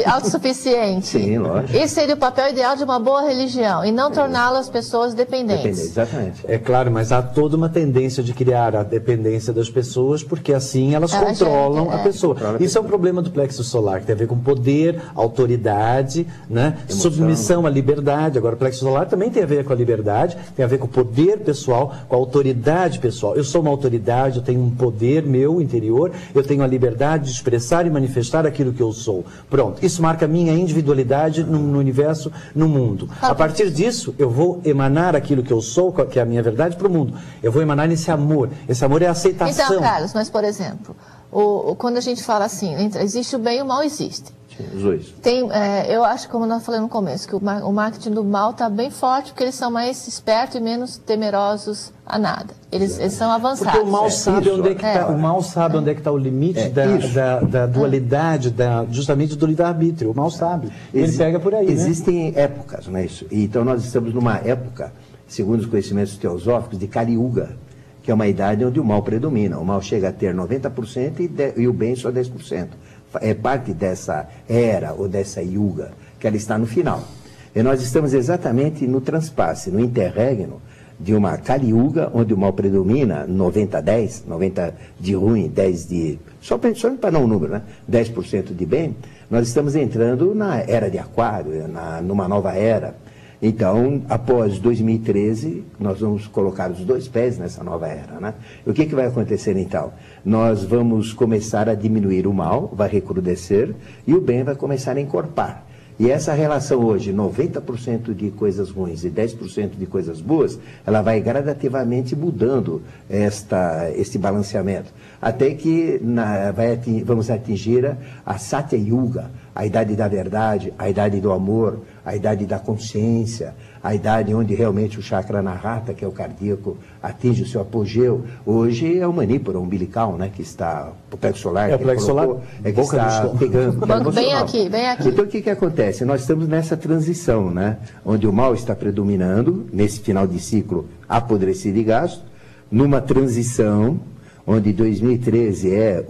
autossuficiente. Sim, lógico. Esse seria o papel ideal de uma boa religião, e não torná-las pessoas dependentes. Exatamente. É claro, mas há toda uma tendência de criar a dependência das pessoas, porque assim elas controlam a pessoa. Isso é um problema do plexo solar, que tem a ver com poder, autoridade, né? Submissão à liberdade. Agora, o plexo solar também tem a ver com a liberdade, tem a ver com o poder pessoal, com a autoridade pessoal. Eu sou uma autoridade, eu tenho um poder meu interior, eu tenho a liberdade de expressar e manifestar aquilo que eu sou. Pronto, isso marca a minha individualidade no universo, no mundo. A partir disso, eu vou emanar aquilo que eu sou, que é a minha verdade, para o mundo. Eu vou emanar nesse amor. Esse amor é a aceitação. Então, Carlos, mas, por exemplo, quando a gente fala assim, existe o bem e o mal existe. Os dois. Eu acho, como nós falamos no começo, que o marketing do mal está bem forte, porque eles são mais espertos e menos temerosos a nada. Eles são avançados. Porque o mal sabe onde é que está o mal sabe onde é que está o limite da dualidade, justamente do livre-arbítrio. O mal sabe. Ele pega por aí. Existem épocas, não é isso? Então nós estamos numa época, segundo os conhecimentos teosóficos, de Kali Yuga, que é uma idade onde o mal predomina. O mal chega a ter 90% e o bem só 10%. É parte dessa era ou dessa yuga, que ela está no final. E nós estamos exatamente no transpasse, no interregno de uma Kali Yuga, onde o mal predomina 90-10, 90 de ruim, 10 de... Só para dar um número, né? 10% de bem. Nós estamos entrando na era de Aquário, numa nova era. Então, após 2013, nós vamos colocar os dois pés nessa nova era, né? E o que vai acontecer então? Nós vamos começar a diminuir o mal, vai recrudescer, e o bem vai começar a encorpar. E essa relação hoje, 90% de coisas ruins e 10% de coisas boas, ela vai gradativamente mudando este balanceamento. Até que vamos atingir a Satya Yuga, a idade da verdade, a idade do amor, a idade da consciência, a idade onde realmente o chakra narrata, que é o cardíaco, atinge o seu apogeu. Hoje é o manípora umbilical, né, que está, o plexo solar, o plexo solar que está pegando. Bem aqui, bem aqui. Então o que acontece? Nós estamos nessa transição, né, onde o mal está predominando, nesse final de ciclo apodrecido e gasto, numa transição onde 2013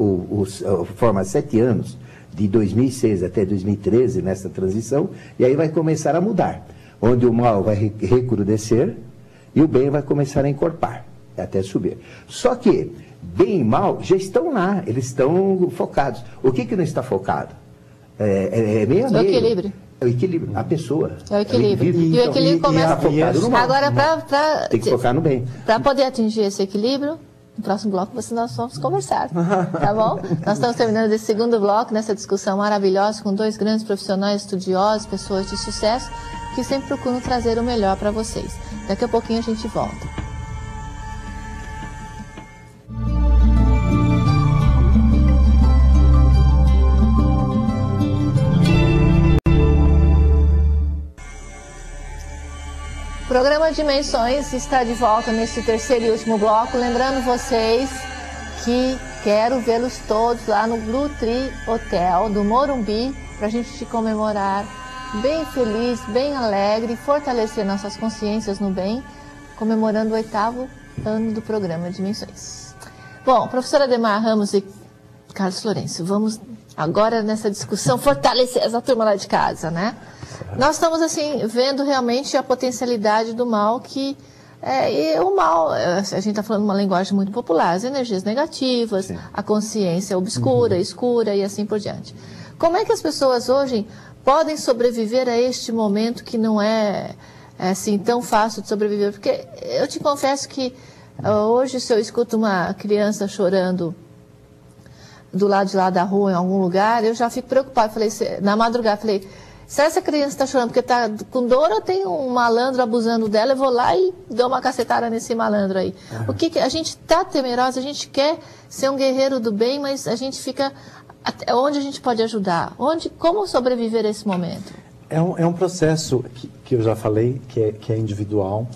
forma 7 anos, de 2006 até 2013, nessa transição, e aí vai começar a mudar, onde o mal vai recrudescer e o bem vai começar a encorpar, até subir. Só que bem e mal já estão lá, eles estão focados. O que não está focado? É meio a meio. O equilíbrio. É o equilíbrio, a pessoa. É o equilíbrio. E o equilíbrio começa... focado no mal. Agora, tem que focar no bem. Para poder atingir esse equilíbrio, no próximo bloco nós vamos conversar, tá bom? Nós estamos terminando esse segundo bloco, nessa discussão maravilhosa com dois grandes profissionais, estudiosos, pessoas de sucesso, que sempre procuram trazer o melhor para vocês. Daqui a pouquinho a gente volta. Programa Dimensões está de volta neste terceiro e último bloco. Lembrando vocês que quero vê-los todos lá no Blue Tree Hotel do Morumbi, para a gente te comemorar bem feliz, bem alegre, fortalecer nossas consciências no bem, comemorando o 8º ano do programa Dimensões. Bom, professora Ademar Ramos e Carlos Lourenço, vamos agora nessa discussão fortalecer essa turma lá de casa, né? Nós estamos assim vendo realmente a potencialidade do mal que e o mal, a gente está falando uma linguagem muito popular, as energias negativas, sim, a consciência obscura, escura e assim por diante. Como é que as pessoas hoje podem sobreviver a este momento que não é assim tão fácil de sobreviver? Porque eu te confesso que hoje, se eu escuto uma criança chorando do lado de lá da rua, em algum lugar, eu já fico preocupada. Falei, na madrugada, falei, se essa criança está chorando porque está com dor, ou tem um malandro abusando dela, eu vou lá e dou uma cacetada nesse malandro aí. O que a gente está temerosa, a gente quer ser um guerreiro do bem, mas a gente fica... Onde a gente pode ajudar? Como sobreviver a esse momento? É um processo que eu já falei, que é individual.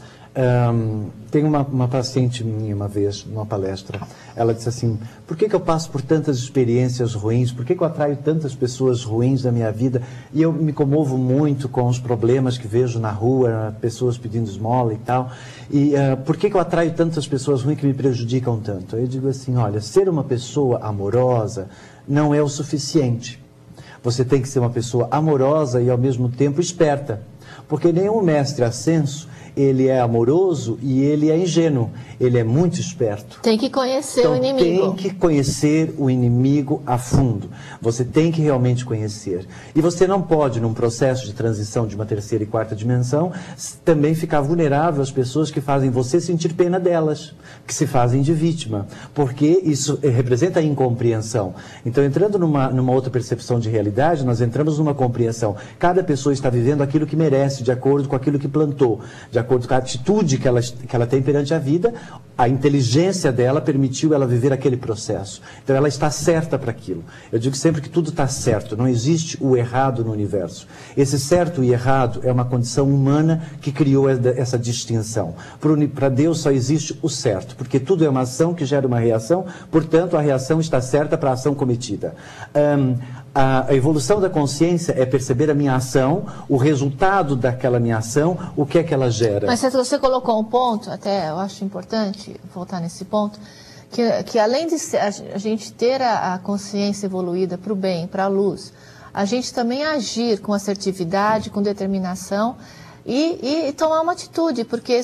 Tem uma paciente minha uma vez, numa palestra, ela disse assim, por que eu passo por tantas experiências ruins, por que eu atraio tantas pessoas ruins na minha vida, e eu me comovo muito com os problemas que vejo na rua, pessoas pedindo esmola e tal, e por que eu atraio tantas pessoas ruins que me prejudicam tanto? Eu digo assim, olha, ser uma pessoa amorosa não é o suficiente. Você tem que ser uma pessoa amorosa e ao mesmo tempo esperta, porque nenhum mestre ascenso, ele é amoroso e ele é ingênuo, ele é muito esperto. Tem que conhecer o inimigo. Tem que conhecer o inimigo a fundo. Você tem que realmente conhecer. E você não pode, num processo de transição de uma terceira e quarta dimensão, também ficar vulnerável às pessoas que fazem você sentir pena delas, que se fazem de vítima, porque isso representa a incompreensão. Então, entrando numa outra percepção de realidade, nós entramos numa compreensão. Cada pessoa está vivendo aquilo que merece, de acordo com aquilo que plantou, de acordo com a atitude que ela tem perante a vida, a inteligência dela permitiu ela viver aquele processo. Então ela está certa para aquilo. Eu digo sempre que tudo está certo, não existe o errado no universo. Esse certo e errado é uma condição humana que criou essa distinção. Para Deus só existe o certo, porque tudo é uma ação que gera uma reação, portanto a reação está certa para a ação cometida. A evolução da consciência é perceber a minha ação, o resultado daquela minha ação, o que é que ela gera. Mas você colocou um ponto, até eu acho importante voltar nesse ponto, que além de a gente ter a consciência evoluída para o bem, para a luz, a gente também agir com assertividade, com determinação e tomar uma atitude, porque é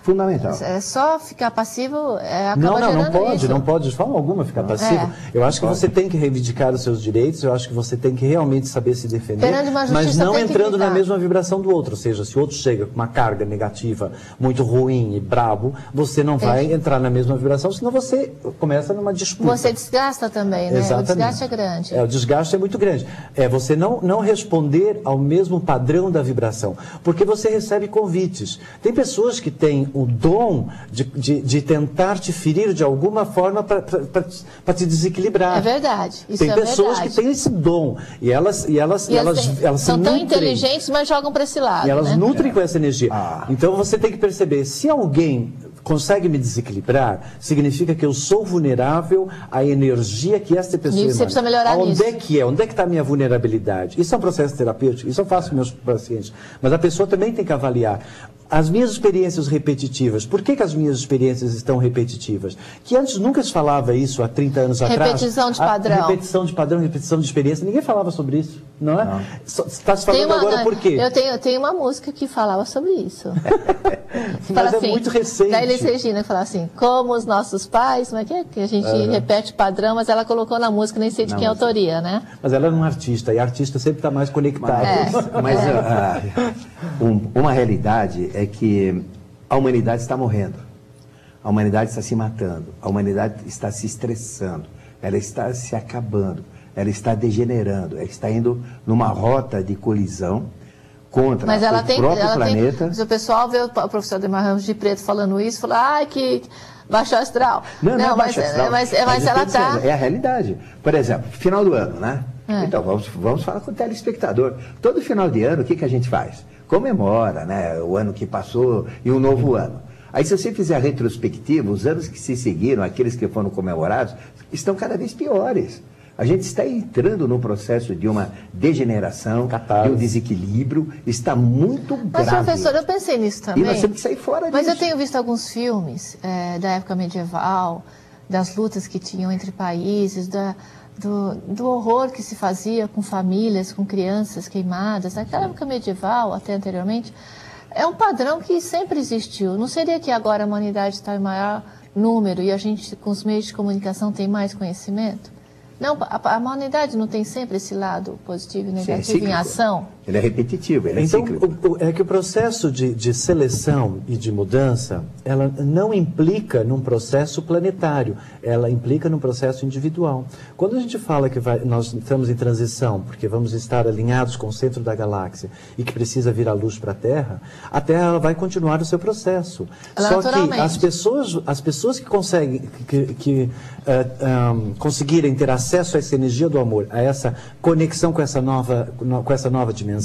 fundamental. Só ficar passivo acaba gerando isso. Não pode de forma alguma ficar passivo. Eu acho que você tem que reivindicar os seus direitos, eu acho que você tem que realmente saber se defender, mas não entrando na mesma vibração do outro. Ou seja, se o outro chega com uma carga negativa muito ruim e brabo, você não vai entrar na mesma vibração, senão você começa numa disputa. Você desgasta também, né? Exatamente. O desgaste é grande. O desgaste é muito grande. É você não responder ao mesmo padrão da vibração, porque você recebe convites. Tem pessoas que têm o dom de tentar te ferir de alguma forma para te desequilibrar. É verdade. Isso tem pessoas que têm esse dom e elas são tão inteligentes, mas jogam para esse lado. E elas nutrem com essa energia. Então você tem que perceber, se alguém consegue me desequilibrar, significa que eu sou vulnerável à energia que essa pessoa emana. Você precisa melhorar nisso. Onde é que está a minha vulnerabilidade? Isso é um processo terapêutico, isso eu faço com meus pacientes. Mas a pessoa também tem que avaliar. As minhas experiências repetitivas, por que as minhas experiências estão repetitivas? Que antes nunca se falava isso há 30 anos atrás. Repetição de padrão. Repetição de padrão, repetição de experiência. Ninguém falava sobre isso, não é? Está se falando agora por quê? Eu tenho uma música que falava sobre isso. Mas é muito recente. Da Elis Regina, que fala assim, como os nossos pais, como é que a gente repete padrão, mas ela colocou na música, nem sei de quem é a autoria, né? Mas ela é uma artista, e a artista sempre está mais conectada. Uma realidade é que a humanidade está morrendo, a humanidade está se matando, a humanidade está se estressando, ela está se acabando, ela está degenerando, ela está indo numa rota de colisão contra o próprio planeta. Mas o pessoal vê o professor Ademar Ramos de Preto falando isso, fala, que baixo astral. Não é baixo astral. Mas ela está... É a realidade. Por exemplo, final do ano, né? Então, vamos falar com o telespectador. Todo final de ano, o que a gente faz? comemora, né, o ano que passou e um novo ano. Aí, se você fizer a retrospectiva, os anos que se seguiram, aqueles que foram comemorados, estão cada vez piores. A gente está entrando num processo de uma degeneração, de um desequilíbrio, está muito grave. Mas, professor, eu pensei nisso também. E nós temos que sair fora disso. Mas eu tenho visto alguns filmes da época medieval, das lutas que tinham entre países, do horror que se fazia com famílias, com crianças queimadas. Naquela época medieval, até anteriormente, é um padrão que sempre existiu. Não seria que agora a humanidade está em maior número e a gente, com os meios de comunicação, tem mais conhecimento? Não, a humanidade não tem sempre esse lado positivo e negativo em ação? Ele é repetitivo, ele é cíclico. Então, é que o processo de seleção e de mudança, ela não implica num processo planetário, ela implica num processo individual. Quando a gente fala que nós estamos em transição, porque vamos estar alinhados com o centro da galáxia e que precisa vir a luz para a Terra ela vai continuar o seu processo. Só que as pessoas que conseguem, conseguirem ter acesso a essa energia do amor, a essa conexão com essa nova dimensão,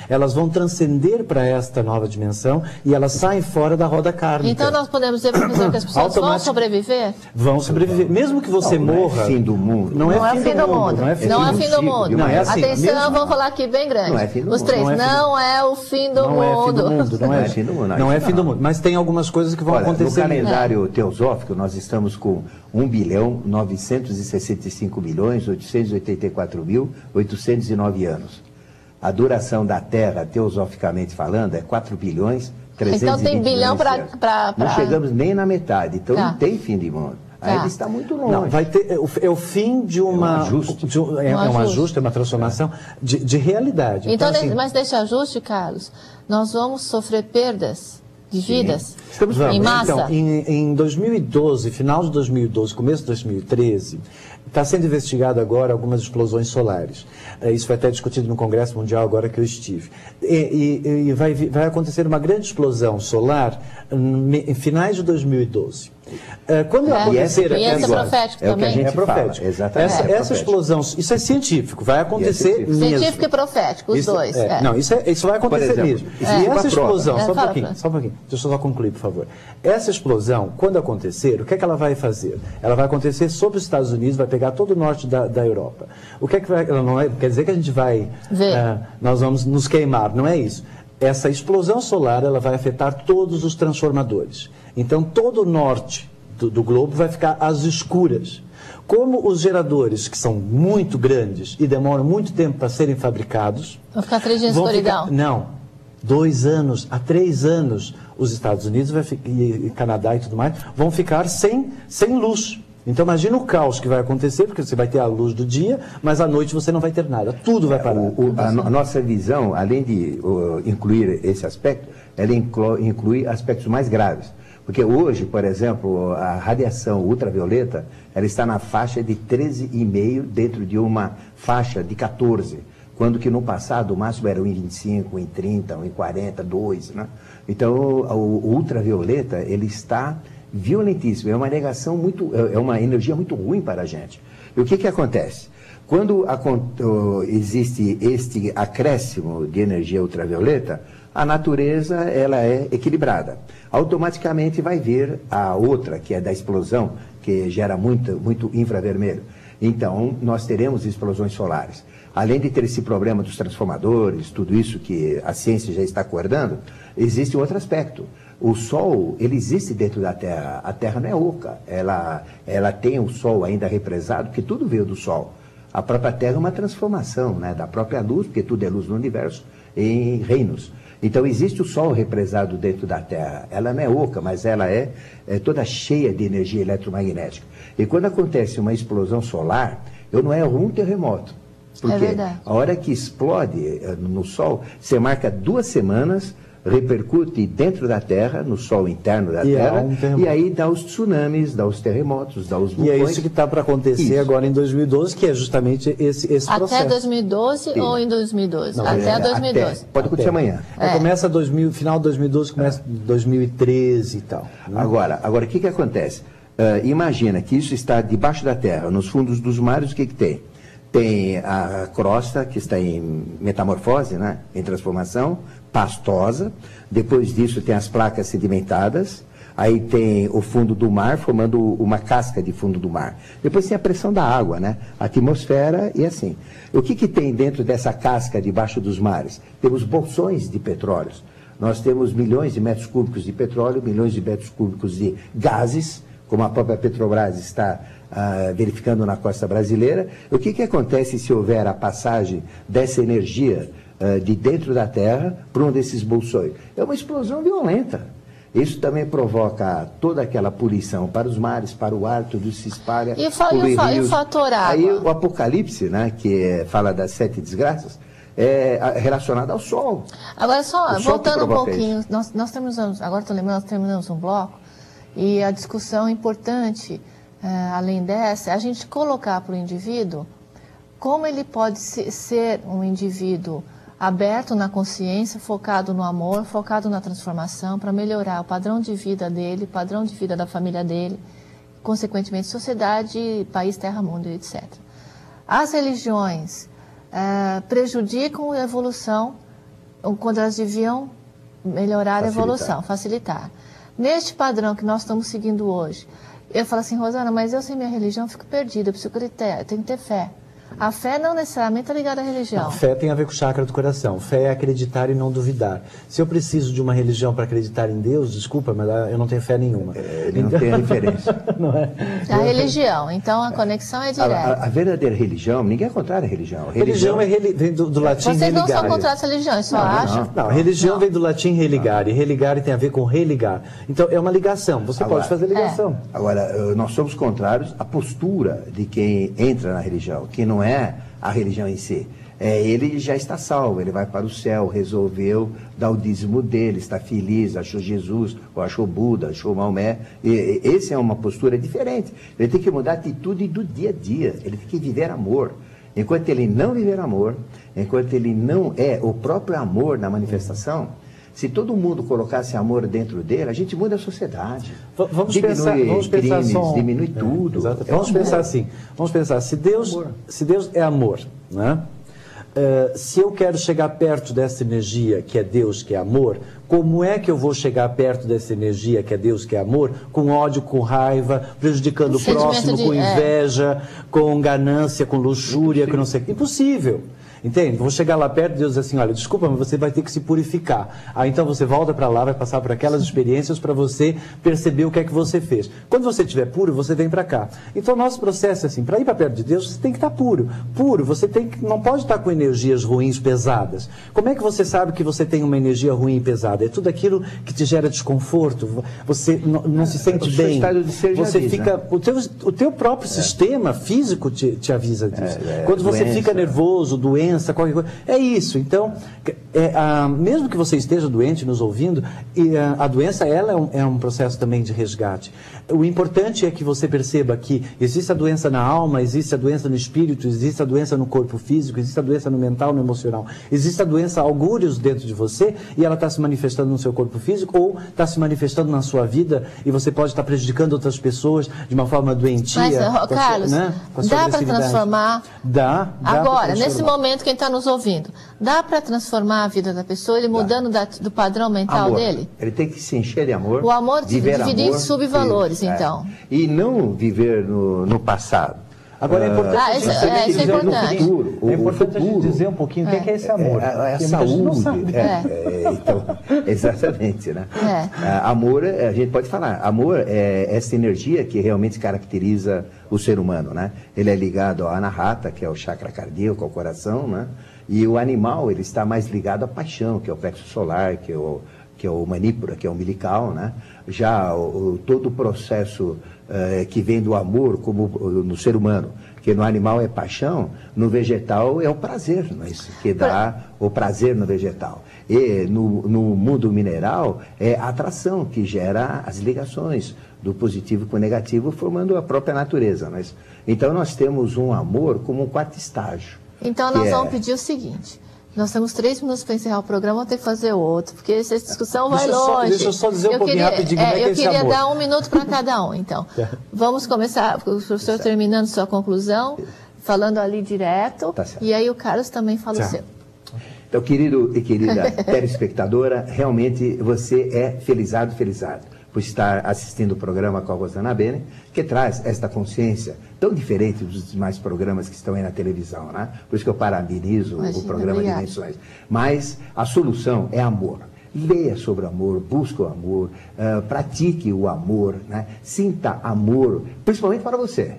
elas vão transcender para esta nova dimensão e elas saem fora da roda kármica. Então nós podemos dizer que as pessoas vão sobreviver? Vão sobreviver. Mesmo que você morra... Não é fim do mundo. Não é fim do mundo. Não é fim do mundo. Não é assim. Atenção, vamos falar aqui bem grande. Não é fim do mundo. Os três, não é o fim do mundo. Não é fim do mundo. Não é fim do mundo. Mas tem algumas coisas que vão acontecer. No calendário teosófico, nós estamos com 1.965.884.809 anos. A duração da Terra, teosoficamente falando, é 4.320 então tem bilhão para... Não chegamos nem na metade, então não tem fim de mundo. Aí ele está muito longe. Não, vai ter, é o fim de uma... um ajuste, uma transformação de realidade. Então assim, mas desse ajuste, Carlos, nós vamos sofrer perdas de vidas em massa? Então, em 2012, final de 2012, começo de 2013, está sendo investigado agora algumas explosões solares. Isso foi até discutido no Congresso Mundial agora que eu estive. E vai acontecer uma grande explosão solar em finais de 2012. Quando acontecer é profético também. É o que a gente profético. Fala, exatamente. Essa explosão, isso é científico, vai acontecer mesmo. Científico e profético, os dois. Não, isso vai acontecer mesmo. E essa explosão, só um pouquinho, deixa eu só concluir, por favor. Essa explosão, quando acontecer, o que é que ela vai fazer? Ela vai acontecer sobre os Estados Unidos, vai pegar todo o norte da Europa. O que é que vai... Não quer dizer que a gente vai... nós vamos nos queimar, não é isso. Essa explosão solar, ela vai afetar todos os transformadores. Então, todo o norte do globo vai ficar às escuras. Como os geradores, que são muito grandes e demoram muito tempo para serem fabricados... Vão ficar 3 dias de escuridão? Não. 2 anos a 3 anos, os Estados Unidos e Canadá e tudo mais vão ficar sem luz. Então, imagina o caos que vai acontecer, porque você vai ter a luz do dia, mas à noite você não vai ter nada. Tudo vai parar. A nossa visão, além de incluir esse aspecto, ela inclui aspectos mais graves. Porque hoje, por exemplo, a radiação ultravioleta, ela está na faixa de 13,5 dentro de uma faixa de 14. Quando que no passado o máximo era 1,25, 1,30, 1,40, 2, né? Então, o ultravioleta, ele está violentíssimo, é uma negação é uma energia muito ruim para a gente. E o que acontece? Quando existe este acréscimo de energia ultravioleta, a natureza ela é equilibrada. Automaticamente vai vir a outra, que é da explosão, que gera muito infravermelho. Então, nós teremos explosões solares. Além de ter esse problema dos transformadores, tudo isso que a ciência já está acordando, existe outro aspecto. O Sol, ele existe dentro da Terra. A Terra não é oca. Ela tem o Sol ainda represado, porque tudo veio do Sol. A própria Terra é uma transformação, né, da própria luz, porque tudo é luz no universo, em reinos. Então, existe o Sol represado dentro da Terra. Ela não é oca, mas ela é toda cheia de energia eletromagnética. E quando acontece uma explosão solar, eu não erro um terremoto. Porque a hora que explode no Sol, você marca 2 semanas, repercute dentro da Terra, no Sol interno da Terra, e aí dá os tsunamis, dá os terremotos, dá os vulcões. E é isso que está para acontecer agora em 2012, que é justamente esse processo. Até 2012 ou em 2012? Não, até 2012. Pode acontecer amanhã. Começa final de 2012, começa 2013 e tal. Né? Agora, o que acontece? Imagina que isso está debaixo da Terra, nos fundos dos mares, o que tem? tem a crosta, que está em metamorfose, né? Em transformação, pastosa. Depois disso tem as placas sedimentadas. Aí tem o fundo do mar, formando uma casca de fundo do mar. Depois tem a pressão da água, né? A atmosfera e assim. O que tem dentro dessa casca debaixo dos mares? Temos bolsões de petróleos. Nós temos milhões de metros cúbicos de petróleo, milhões de metros cúbicos de gases, como a própria Petrobras está verificando na costa brasileira. O que acontece se houver a passagem dessa energia de dentro da Terra para um desses bolsões? É uma explosão violenta. Isso também provoca toda aquela poluição para os mares, para o ar, tudo se espalha. E o fator água? Aí o Apocalipse, né, que fala das 7 desgraças, é relacionado ao Sol. Agora, só voltando um pouquinho, nós terminamos, agora estou lembrando, nós terminamos um bloco, e a discussão importante, além dessa, é a gente colocar para o indivíduo como ele pode ser um indivíduo aberto na consciência, focado no amor, focado na transformação, para melhorar o padrão de vida dele, padrão de vida da família dele, consequentemente sociedade, país, terra, mundo, etc. As religiões prejudicam a evolução quando elas deviam melhorar a evolução, facilitar. Neste padrão que nós estamos seguindo hoje, eu falo assim, Rosana, mas eu sem minha religião fico perdida, eu preciso acreditar, eu tenho que ter fé. A fé não necessariamente está ligada à religião. A fé tem a ver com o chakra do coração. Fé é acreditar e não duvidar. Se eu preciso de uma religião para acreditar em Deus, desculpa, mas eu não tenho fé nenhuma. Ele não tem a referência. Não é? A religião, então a conexão é direta. A verdadeira religião, ninguém é contrário à religião. Religião vem do latim religare. Vocês não são contra as religiões, só acham? Não, religião vem do latim religare. Religare tem a ver com religar. Então é uma ligação, você pode fazer ligação. Agora, nós somos contrários à postura de quem entra na religião, que não é a religião em si. Ele já está salvo, ele vai para o céu, resolveu dar o dízimo dele, está feliz, achou Jesus, ou achou Buda, achou Maomé. Essa é uma postura diferente. Ele tem que mudar a atitude do dia a dia, ele tem que viver amor. Enquanto ele não viver amor, enquanto ele não é o próprio amor na manifestação, se todo mundo colocasse amor dentro dele, a gente muda a sociedade. Vamos pensar crimes, só diminui tudo. Vamos pensar assim. Vamos pensar, se Deus é amor, né? Se eu quero chegar perto dessa energia que é Deus, que é amor, como é que eu vou chegar perto dessa energia que é Deus, que é amor, com ódio, com raiva, prejudicando o próximo, com inveja, com ganância, com luxúria, com não sei o que? Impossível. Entende? Vou chegar lá perto e Deus diz assim, olha, desculpa, mas você vai ter que se purificar. Aí então você volta para lá, vai passar por aquelas experiências para você perceber o que é que você fez. Quando você estiver puro, você vem para cá. Então o nosso processo é assim, para ir para perto de Deus, você tem que estar puro. Puro, você não pode estar com energias ruins, pesadas. Como é que você sabe que você tem uma energia ruim e pesada? É tudo aquilo que te gera desconforto, você não se sente bem. Estado de ser você avisa, fica, né? o teu próprio sistema físico te avisa disso. Quando você doença, fica nervoso, doente, qualquer coisa. É isso. Então, mesmo que você esteja doente nos ouvindo, a doença ela é um processo também de resgate. O importante é que você perceba que existe a doença na alma, existe a doença no espírito, existe a doença no corpo físico, existe a doença no mental, no emocional. Existe a doença augúrios dentro de você e ela está se manifestando no seu corpo físico ou está se manifestando na sua vida e você pode estar prejudicando outras pessoas de uma forma doentia. Mas, Carlos, dá para transformar? Dá agora, nesse momento, quem está nos ouvindo, dá para transformar a vida da pessoa, ele mudando do padrão mental amor. Dele? Ele tem que se encher de amor. O amor dividir em subvalores, então. E não viver no passado. Agora é importante isso é importante. No futuro. É importante a gente dizer um pouquinho o que é esse amor. É a saúde. Então, exatamente, né? Amor, a gente pode falar, amor é essa energia que realmente caracteriza o ser humano, né? Ele é ligado ao anahata, que é o chakra cardíaco, ao coração, né? E o animal, ele está mais ligado à paixão, que é o plexo solar, que é o manípura, que é o umbilical, né? Já todo o processo que vem do amor, como no ser humano, que no animal é paixão, no vegetal é o prazer, não é isso? Que dá o prazer no vegetal. E no mundo mineral é a atração, que gera as ligações do positivo com o negativo, formando a própria natureza, não é isso? Então nós temos um amor como um quarto estágio. Então nós vamos pedir o seguinte. Nós temos 3 minutos para encerrar o programa, vou ter que fazer outro, porque essa discussão vai longe. Deixa eu só dizer um pouquinho rapidinho como é que é esse amor. Eu queria dar 1 minuto para cada um, então. Vamos começar, o professor terminando sua conclusão, falando ali direto, Tá certo. e aí o Carlos também faleceu. Certo. Então, querido e querida telespectadora, realmente você é felizado por estar assistindo o programa com a Rosana Bene, que traz esta consciência tão diferente dos demais programas que estão aí na televisão, né? Por isso que eu parabenizo o programa obrigada. Dimensões. Mas a solução é amor. Leia sobre o amor, busque o amor, pratique o amor, né? Sinta amor, principalmente para você.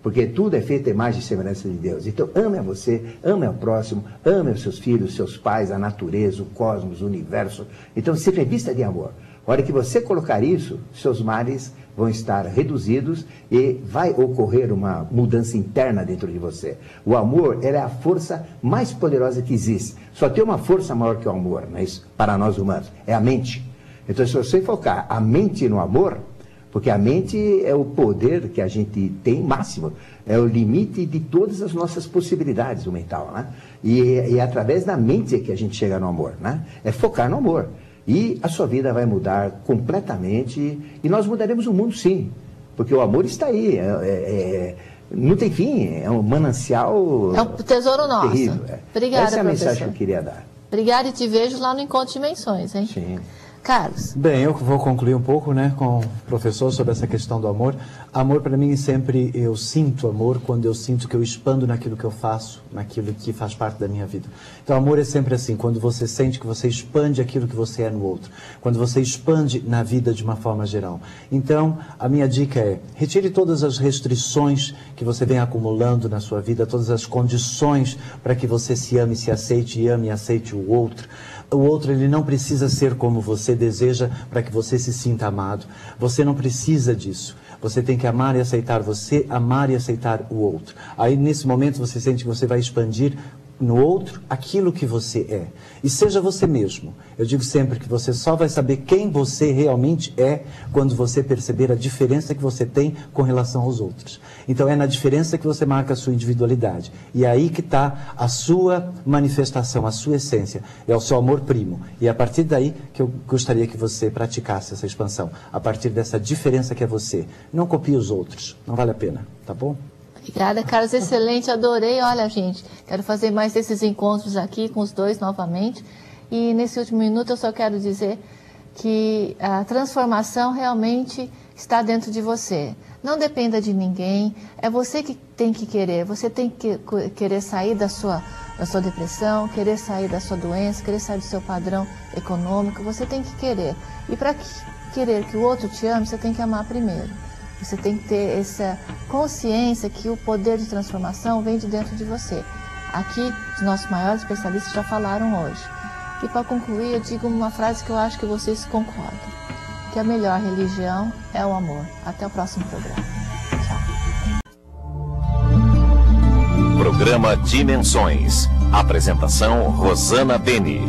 Porque tudo é feito à imagem e semelhança de Deus. Então, ame a você, ame ao próximo, ame os seus filhos, seus pais, a natureza, o cosmos, o universo. Então, se revista de amor. A hora que você colocar isso, seus males vão estar reduzidos e vai ocorrer uma mudança interna dentro de você. O amor, ele é a força mais poderosa que existe. Só tem uma força maior que o amor, mas para nós humanos, é a mente. Então, se você focar a mente no amor, porque a mente é o poder que a gente tem máximo, é o limite de todas as nossas possibilidades, o mental, né? E é através da mente que a gente chega no amor, né? É focar no amor. E a sua vida vai mudar completamente, e nós mudaremos o mundo sim, porque o amor está aí, não tem fim, é um manancial. É um tesouro nosso. Terrível, Obrigada, essa é a professor. mensagem que eu queria dar. Obrigada e te vejo lá no Encontro de Dimensões, hein? Sim. Carlos. Bem, eu vou concluir um pouco, né, com o professor sobre essa questão do amor. Amor, para mim, sempre eu sinto amor quando eu sinto que eu expando naquilo que eu faço, naquilo que faz parte da minha vida. Então, amor é sempre assim, quando você sente que você expande aquilo que você é no outro, quando você expande na vida de uma forma geral. Então, a minha dica é, retire todas as restrições que você vem acumulando na sua vida, todas as condições para que você se ame, se aceite e ame e aceite o outro. O outro, ele não precisa ser como você deseja para que você se sinta amado. Você não precisa disso. Você tem que amar e aceitar você, amar e aceitar o outro. Aí, nesse momento, você sente que você vai expandir no outro aquilo que você é. E seja você mesmo. Eu digo sempre que você só vai saber quem você realmente é quando você perceber a diferença que você tem com relação aos outros. Então é na diferença que você marca a sua individualidade. E é aí que está a sua manifestação, a sua essência. É o seu amor primo. E é a partir daí que eu gostaria que você praticasse essa expansão. A partir dessa diferença que é você. Não copie os outros. Não vale a pena. Tá bom? Obrigada, Carlos. Excelente, adorei. Olha, gente, quero fazer mais desses encontros aqui com os dois novamente. E nesse último minuto eu só quero dizer que a transformação realmente está dentro de você. Não dependa de ninguém, é você que tem que querer. Você tem que querer sair da sua depressão, querer sair da sua doença, querer sair do seu padrão econômico. Você tem que querer. E para querer que o outro te ame, você tem que amar primeiro. Você tem que ter essa consciência que o poder de transformação vem de dentro de você. Aqui, os nossos maiores especialistas já falaram hoje. E para concluir, eu digo uma frase que eu acho que vocês concordam. Que a melhor religião é o amor. Até o próximo programa. Tchau. Programa Dimensões. Apresentação Rosana Bene.